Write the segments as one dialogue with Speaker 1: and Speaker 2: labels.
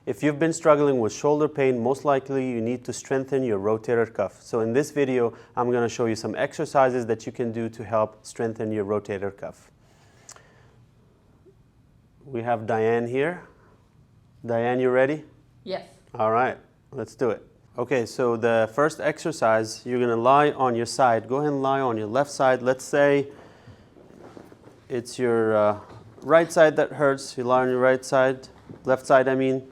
Speaker 1: If you've been struggling with shoulder pain, most likely you need to strengthen your rotator cuff. So in this video, I'm going to show you some exercises that you can do to help strengthen your rotator cuff. We have Diane here. Diane, you ready?
Speaker 2: Yes.
Speaker 1: All right, let's do it. Okay, so the first exercise, you're going to lie on your side. Go ahead and lie on your left side. Let's say it's your right side that hurts. You lie on your right side, left side I mean.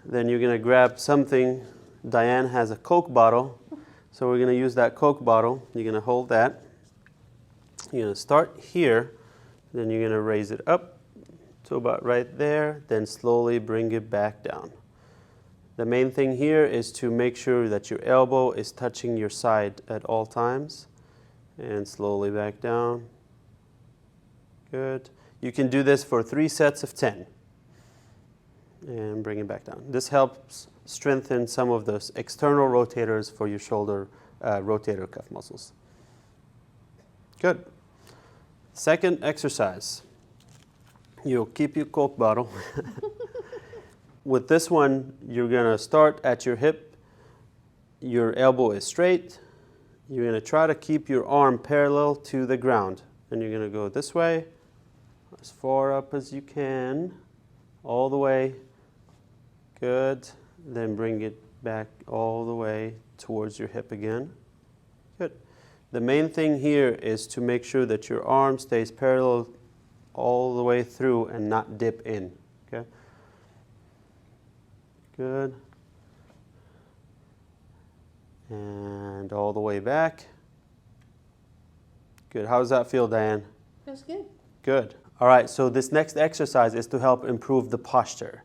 Speaker 1: Then you're going to grab something. Diane has a Coke bottle, so we're going to use that Coke bottle. You're going to hold that. You're going to start here, then you're going to raise it up to about right there, then slowly bring it back down. The main thing here is to make sure that your elbow is touching your side at all times, and slowly back down. Good. You can do this for 3 sets of 10. And bring it back down. This helps strengthen some of those external rotators for your shoulder rotator cuff muscles. Good. Second exercise. You'll keep your Coke bottle. With this one, you're going to start at your hip. Your elbow is straight. You're going to try to keep your arm parallel to the ground. And you're going to go this way, as far up as you can, all the way. Good. Then bring it back all the way towards your hip again. Good. The main thing here is to make sure that your arm stays parallel all the way through and not dip in. Okay. Good. And all the way back. Good. How does that feel, Diane?
Speaker 2: Feels good.
Speaker 1: Good. All right, so this next exercise is to help improve the posture.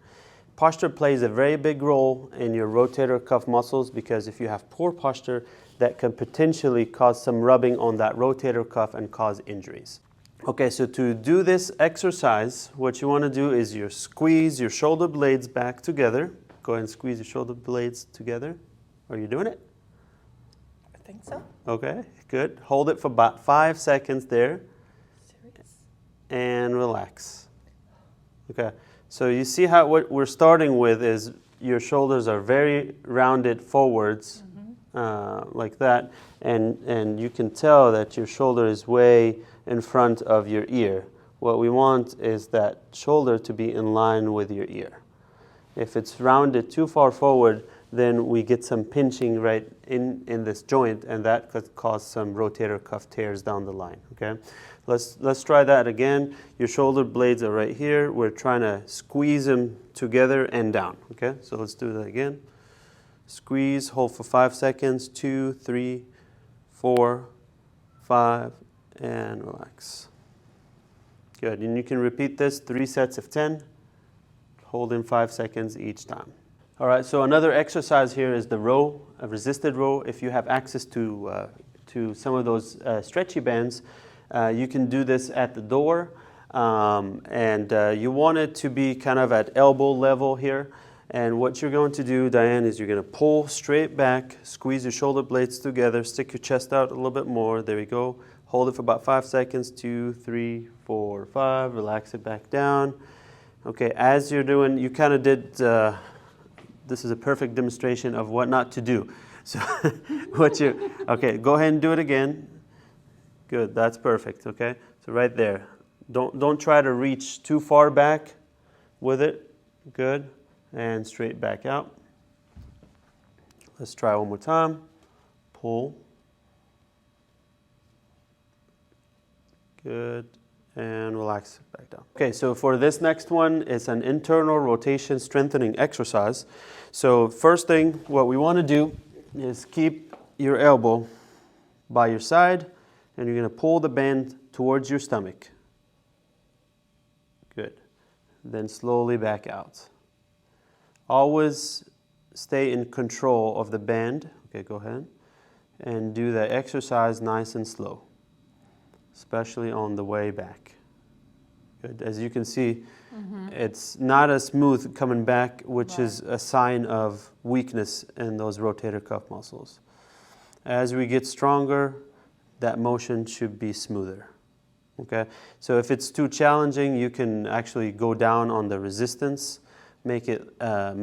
Speaker 1: Posture plays a very big role in your rotator cuff muscles because if you have poor posture, that can potentially cause some rubbing on that rotator cuff and cause injuries. Okay, so to do this exercise, what you want to do is you squeeze your shoulder blades back together. Go ahead and squeeze your shoulder blades together. Are you doing it?
Speaker 2: I think so.
Speaker 1: Okay, good. Hold it for about 5 seconds there.
Speaker 2: Serious?
Speaker 1: And relax. Okay. So you see how what we're starting with is your shoulders are very rounded forwards, like that, and you can tell that your shoulder is way in front of your ear. What we want is that shoulder to be in line with your ear. If it's rounded too far forward, then we get some pinching right in this joint, and that could cause some rotator cuff tears down the line. Okay. Let's try that again. Your shoulder blades are right here. We're trying to squeeze them together and down. Okay, so let's do that again. Squeeze, hold for 5 seconds. 2, 3, 4, 5, and relax. Good, and you can repeat this 3 sets of 10. Hold in 5 seconds each time. All right, so another exercise here is the row, a resisted row. If you have access to some of those stretchy bands, you can do this at the door, and you want it to be kind of at elbow level here. And what you're going to do, Diane, is you're going to pull straight back, squeeze your shoulder blades together, stick your chest out a little bit more. There we go. Hold it for about 5 seconds. 2, 3, 4, 5. Relax it back down. Okay, as you're doing, you kind of did, this is a perfect demonstration of what not to do. So okay, go ahead and do it again. Good, that's perfect, okay? So right there. Don't try to reach too far back with it. Good. And straight back out. Let's try one more time. Pull. Good. And relax it back down. Okay, so for this next one, it's an internal rotation strengthening exercise. So first thing, what we want to do is keep your elbow by your side, and you're going to pull the band towards your stomach. Good. Then slowly back out. Always stay in control of the band. Okay, go ahead. And do the exercise nice and slow, especially on the way back. Good. As you can see, it's not as smooth coming back, which is a sign of weakness in those rotator cuff muscles. As we get stronger, that motion should be smoother. Okay, so if it's too challenging, you can actually go down on the resistance, make it a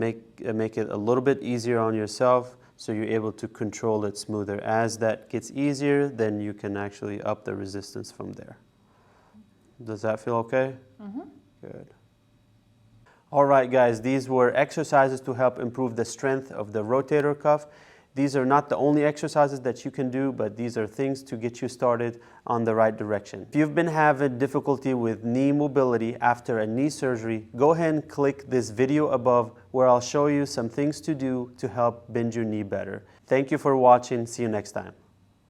Speaker 1: little bit easier on yourself, so you're able to control it smoother. As that gets easier, then you can actually up the resistance from there. Does that feel okay? Mm-hmm. Good. All right, guys, these were exercises to help improve the strength of the rotator cuff. These are not the only exercises that you can do, but these are things to get you started on the right direction. If you've been having difficulty with knee mobility after a knee surgery, go ahead and click this video above where I'll show you some things to do to help bend your knee better. Thank you for watching. See you next time.